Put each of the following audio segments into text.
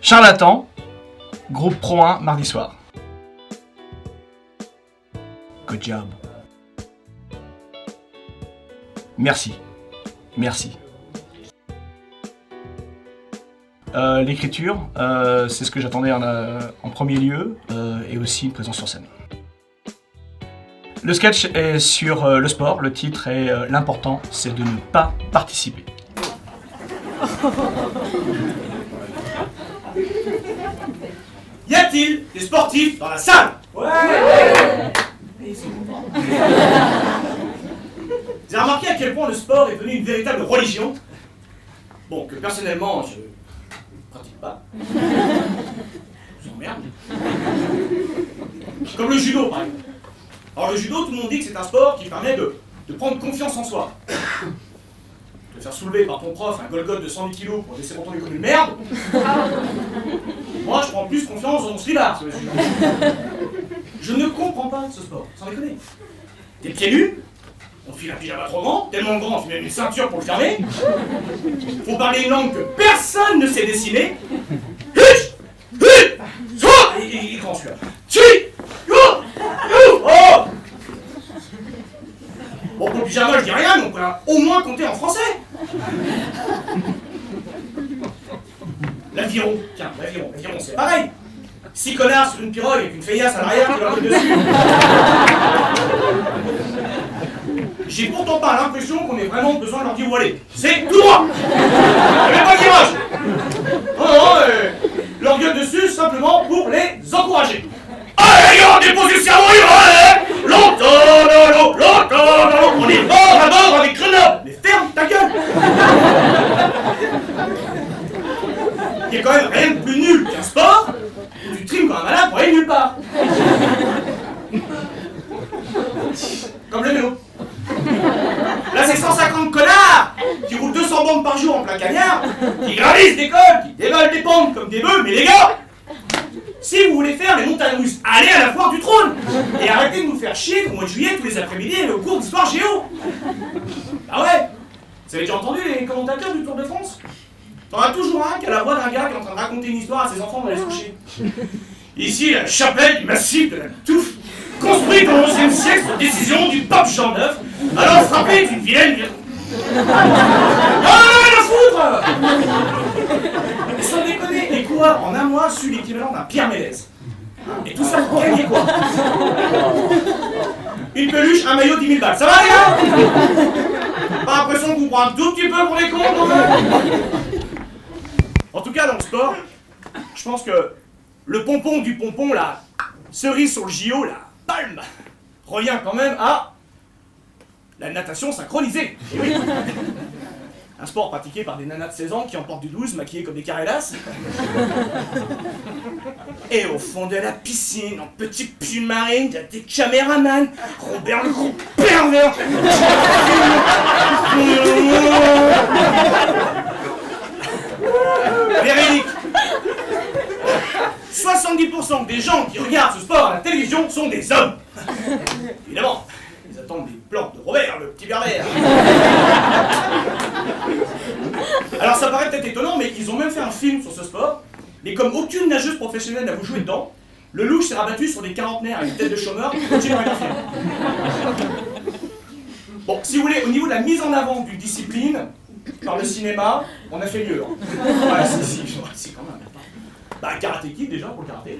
Charlatan, groupe Pro 1, mardi soir. Good job. Merci. Merci. L'écriture, c'est ce que j'attendais en premier lieu, et aussi une présence sur scène. Le sketch est sur le sport, le titre est l'important, c'est de ne pas participer. Y a-t-il des sportifs dans la salle? Ouais. Ils sont contents. Vous avez remarqué à quel point le sport est devenu une véritable religion? Bon, que personnellement, je pratique pas. Je m'emmerde. Comme le judo, par exemple. Alors le judo, tout le monde dit que c'est un sport qui permet de prendre confiance en soi. Te faire soulever par ton prof un Golgoth de 110 kg pour laisser tomber comme une merde. Moi, je prends plus confiance dans mon slibard. Je ne comprends pas ce sport, sans déconner. T'es pieds nus, on te file un pyjama trop grand, tellement grand, on te met une ceinture pour le fermer. Faut parler une langue que personne ne sait dessiner. Il est grand celui-là. Oh! Bon, pour le pyjama, je dis rien, mais on peut au moins compter en français. L'aviron, tiens, l'aviron, c'est pareil. 6 connards sur une pirogue avec une feillasse à l'arrière qui leur gueule dessus. J'ai pourtant pas l'impression qu'on ait vraiment besoin de leur dire où aller. C'est tout droit. Il n'y a même pas de virage. Non, leur gueule dessus simplement pour les encourager. Allez, on dépose le cerveau, allez. Longtemps, on est bord à bord avec Grenoble. Mais ferme ta gueule. Il y a quand même rien de plus nul qu'un sport où tu trimes comme un malade pour aller nulle part. Comme le vélo. Là, c'est 150 connards qui roulent 200 bandes par jour en plein cagnard, qui gravissent des cols, qui dévalent des pentes comme des bœufs, mais les gars, si vous voulez faire les montagnes russes, allez à la foire du trône et arrêtez de nous faire chier au mois de juillet tous les après-midi au cours d'histoire géo. Ah ouais. Vous avez déjà entendu les commentateurs du Tour de France? T'en as toujours un qui a la voix d'un gars qui est en train de raconter une histoire à ses enfants dans les souchés. Ici, la chapelle du massif de la Touffe, construite au XIe siècle sur décision du pape Jean IX, alors frappé d'une vilaine... Ah, la foutre! Mais sans déconner, les coureurs en un mois su l'équivalent d'un Pierre Ménès. Et tout ça pour gagner quoi? Une peluche, un maillot, 10 000 balles. Ça va les gars? Pas l'impression qu'on vous prend un tout petit peu pour les cons quand même? En tout cas, dans le sport, je pense que le pompon du pompon, la cerise sur le JO, la palme, revient quand même à la natation synchronisée. Et oui. Un sport pratiqué par des nanas de 16 ans qui emportent du 12 maquillées comme des carellas. Et au fond de la piscine, en petite pull marine, t'as des caméramans. Robert le gros pervers. Véridique. 70% des gens qui regardent ce sport à la télévision sont des hommes. Évidemment, ils attendent des plans de Robert, le petit berbère. Alors ça paraît peut-être étonnant, mais ils ont même fait un film sur ce sport. Mais comme aucune nageuse professionnelle n'a voulu jouer dedans, le louche s'est rabattu sur des quarantenaires avec une tête de chômeur qui continuent à regarder le film. Bon, si vous voulez, au niveau de la mise en avant d'une discipline, par le cinéma, on a fait mieux. Hein. Ouais, si, quand même. Bah, Karate Kid déjà pour le karaté.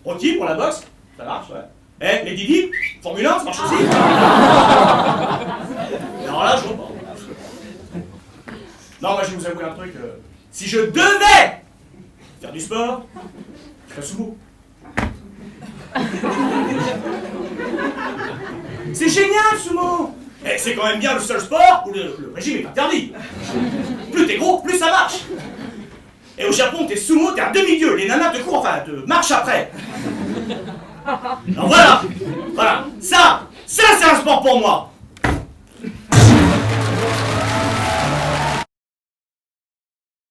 Rocky pour la boxe, ça marche, ouais. Eh, les Didi, Formule 1, ça marche aussi. Alors là, je vois pas. Non, moi je vais vous avouer un truc. Si je devais faire du sport, je ferais sumo. C'est génial, sumo! Et c'est quand même bien le seul sport où le régime est interdit. Plus t'es gros, plus ça marche. Et au Japon, t'es sumo, t'es un demi-dieu. Les nanas te courent, enfin, te marchent après. Alors voilà. Ça c'est un sport pour moi.